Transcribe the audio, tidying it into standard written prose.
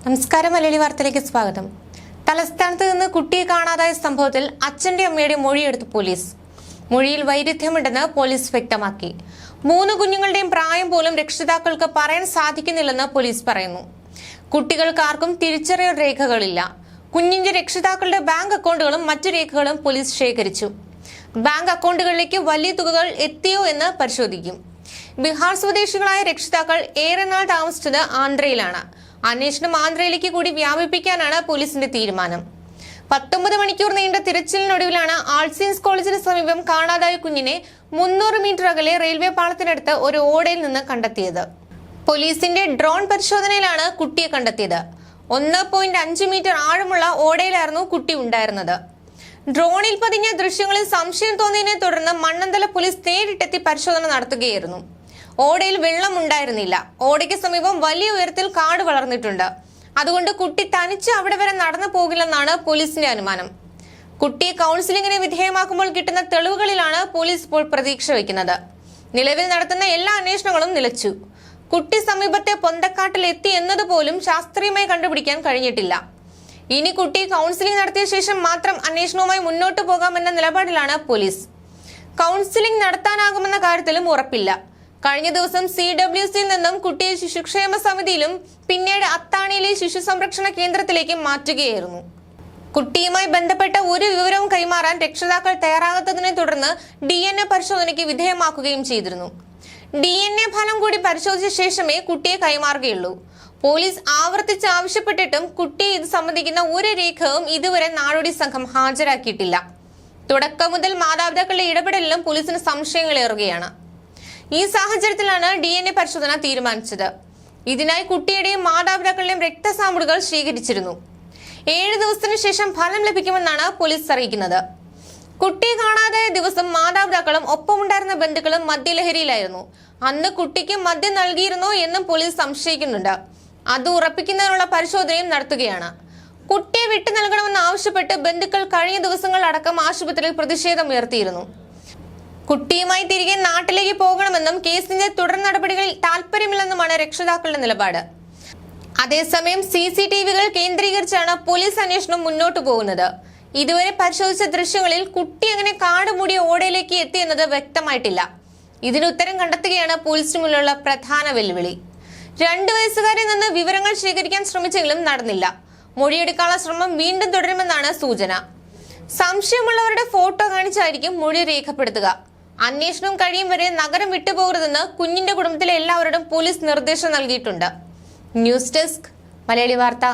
നമസ്കാരം. മലയാളി വാർത്തയിലേക്ക് സ്വാഗതം. തലസ്ഥാനത്ത് നിന്ന് കുട്ടിയെ കാണാതായ സംഭവത്തിൽ അച്ഛന്റെ അമ്മയുടെ മൊഴിയെടുത്ത് പോലീസ്. മൊഴിയിൽ വൈരുദ്ധ്യമുണ്ടെന്ന് പോലീസ് വ്യക്തമാക്കി. 3 കുഞ്ഞുങ്ങളുടെയും പ്രായം പോലും രക്ഷിതാക്കൾക്ക് പറയാൻ സാധിക്കുന്നില്ലെന്ന് പോലീസ് പറയുന്നു. കുട്ടികൾക്കാർക്കും തിരിച്ചറിയൽ രേഖകളില്ല. കുഞ്ഞിന്റെ രക്ഷിതാക്കളുടെ ബാങ്ക് അക്കൗണ്ടുകളും മറ്റു രേഖകളും പോലീസ് ശേഖരിച്ചു. ബാങ്ക് അക്കൗണ്ടുകളിലേക്ക് വലിയ തുകകൾ എത്തിയോ എന്ന് പരിശോധിക്കും. ബീഹാർ സ്വദേശികളായ രക്ഷിതാക്കൾ ഏറെ നാൾ താമസിച്ചത് ആന്ധ്രയിലാണ്. അന്വേഷണം ആന്ധ്രയിലേക്ക് കൂടി വ്യാപിപ്പിക്കാനാണ് പോലീസിന്റെ തീരുമാനം. 19 മണിക്കൂർ നീണ്ട തിരച്ചിലിനൊടുവിലാണ് ആൾസിൻസ് കോളേജിന് സമീപം കാണാതായ കുഞ്ഞിനെ 300 മീറ്റർ അകലെ റെയിൽവേ പാളത്തിനടുത്ത് ഒരു ഓടയിൽ നിന്ന് കണ്ടെത്തിയത്. പോലീസിന്റെ ഡ്രോൺ പരിശോധനയിലാണ് കുട്ടിയെ കണ്ടെത്തിയത്. 1.5 മീറ്റർ ആഴമുള്ള ഓടയിലായിരുന്നു കുട്ടി ഉണ്ടായിരുന്നത്. ഡ്രോണിൽ പതിഞ്ഞ ദൃശ്യങ്ങളിൽ സംശയം തോന്നിയതിനെ തുടർന്ന് മണ്ണന്തല പോലീസ് നേരിട്ടെത്തി പരിശോധന നടത്തുകയായിരുന്നു. ഓടയിൽ വെള്ളം ഉണ്ടായിരുന്നില്ല. ഓടയ്ക്ക് സമീപം വലിയ ഉയരത്തിൽ കാട് വളർന്നിട്ടുണ്ട്. അതുകൊണ്ട് കുട്ടി തനിച്ച് അവിടെ വരെ നടന്നു പോകില്ലെന്നാണ് പോലീസിന്റെ അനുമാനം. കുട്ടിയെ കൗൺസിലിംഗിന് വിധേയമാക്കുമ്പോൾ കിട്ടുന്ന തെളിവുകളിലാണ് പോലീസ് ഇപ്പോൾ പ്രതീക്ഷ വയ്ക്കുന്നത്. നിലവിൽ നടത്തുന്ന എല്ലാ അന്വേഷണങ്ങളും നിലച്ചു. കുട്ടി സമീപത്തെ പൊന്തക്കാട്ടിൽ എത്തി എന്നതുപോലും ശാസ്ത്രീയമായി കണ്ടുപിടിക്കാൻ കഴിഞ്ഞിട്ടില്ല. ഇനി കുട്ടി കൗൺസിലിംഗ് നടത്തിയ ശേഷം മാത്രം അന്വേഷണവുമായി മുന്നോട്ട് പോകാമെന്ന നിലപാടിലാണ് പോലീസ്. കൗൺസിലിംഗ് നടത്താനാകുമെന്ന കാര്യത്തിലും ഉറപ്പില്ല. കഴിഞ്ഞ ദിവസം CWCയിൽ നിന്നും കുട്ടിയെ ശിശുക്ഷേമ സമിതിയിലും പിന്നീട് അത്താണിയിലെ ശിശു സംരക്ഷണ കേന്ദ്രത്തിലേക്ക് മാറ്റുകയായിരുന്നു. കുട്ടിയുമായി ബന്ധപ്പെട്ട ഒരു വിവരവും കൈമാറാൻ രക്ഷിതാക്കൾ തയ്യാറാകാത്തതിനെ തുടർന്ന് DNA പരിശോധനയ്ക്ക് വിധേയമാക്കുകയും ചെയ്തിരുന്നു. DNA ഫലം കൂടി പരിശോധിച്ച ശേഷമേ കുട്ടിയെ കൈമാറുകയുള്ളൂ. പോലീസ് ആവർത്തിച്ച് ആവശ്യപ്പെട്ടിട്ടും കുട്ടിയെ ഇത് സംബന്ധിക്കുന്ന ഒരു രേഖയും ഇതുവരെ നാടോടി സംഘം ഹാജരാക്കിയിട്ടില്ല. തുടക്കം മുതൽ മാതാപിതാക്കളുടെ ഇടപെടലിലും പോലീസിന് സംശയങ്ങളേറുകയാണ്. ഈ സാഹചര്യത്തിലാണ് DNA പരിശോധന തീരുമാനിച്ചത്. ഇതിനായി കുട്ടിയുടെയും മാതാപിതാക്കളുടെയും രക്തസാമ്പിളുകൾ ശേഖരിച്ചിരുന്നു. 7 ദിവസത്തിനു ശേഷം ഫലം ലഭിക്കുമെന്നാണ് പോലീസ് അറിയിക്കുന്നത്. കുട്ടിയെ കാണാതായ ദിവസം മാതാപിതാക്കളും ഒപ്പമുണ്ടായിരുന്ന ബന്ധുക്കളും മദ്യലഹരിയിലായിരുന്നു. അന്ന് കുട്ടിക്ക് മദ്യം നൽകിയിരുന്നോ എന്നും പോലീസ് സംശയിക്കുന്നുണ്ട്. അത് ഉറപ്പിക്കുന്നതിനുള്ള പരിശോധനയും നടത്തുകയാണ്. കുട്ടിയെ വിട്ടു നൽകണമെന്ന് ആവശ്യപ്പെട്ട് ബന്ധുക്കൾ കഴിഞ്ഞ ദിവസങ്ങൾ അടക്കം ആശുപത്രിയിൽ പ്രതിഷേധമുയർത്തിയിരുന്നു. കുട്ടിയുമായി തിരികെ നാട്ടിലേക്ക് പോകണമെന്നും കേസിന്റെ തുടർ നടപടികളിൽ താല്പര്യമില്ലെന്നുമാണ് രക്ഷിതാക്കളുടെ നിലപാട്. അതേസമയം CCTVകൾ കേന്ദ്രീകരിച്ചാണ് പോലീസ് അന്വേഷണം മുന്നോട്ടു പോകുന്നത്. ഇതുവരെ പരിശോധിച്ച ദൃശ്യങ്ങളിൽ കുട്ടി എങ്ങനെ കാട് മൂടിയ ഓടയിലേക്ക് എത്തിയെന്നത് വ്യക്തമായിട്ടില്ല. ഇതിന് ഉത്തരം കണ്ടെത്തുകയാണ് പോലീസിന് മുന്നിലുള്ള പ്രധാന വെല്ലുവിളി. 2 വയസ്സുകാരിൽ നിന്ന് വിവരങ്ങൾ ശേഖരിക്കാൻ ശ്രമിച്ചെങ്കിലും നടന്നില്ല. മൊഴിയെടുക്കാനുള്ള ശ്രമം വീണ്ടും തുടരുമെന്നാണ് സൂചന. സംശയമുള്ളവരുടെ ഫോട്ടോ കാണിച്ചായിരിക്കും മൊഴി രേഖപ്പെടുത്തുക. അന്വേഷണം കഴിയും വരെ നഗരം വിട്ടുപോകരുതെന്ന് കുഞ്ഞിന്റെ കുടുംബത്തിലെ എല്ലാവരോടും പോലീസ് നിർദ്ദേശം നൽകിയിട്ടുണ്ട്. ന്യൂസ് ഡെസ്ക്, മലയാളി വാർത്ത.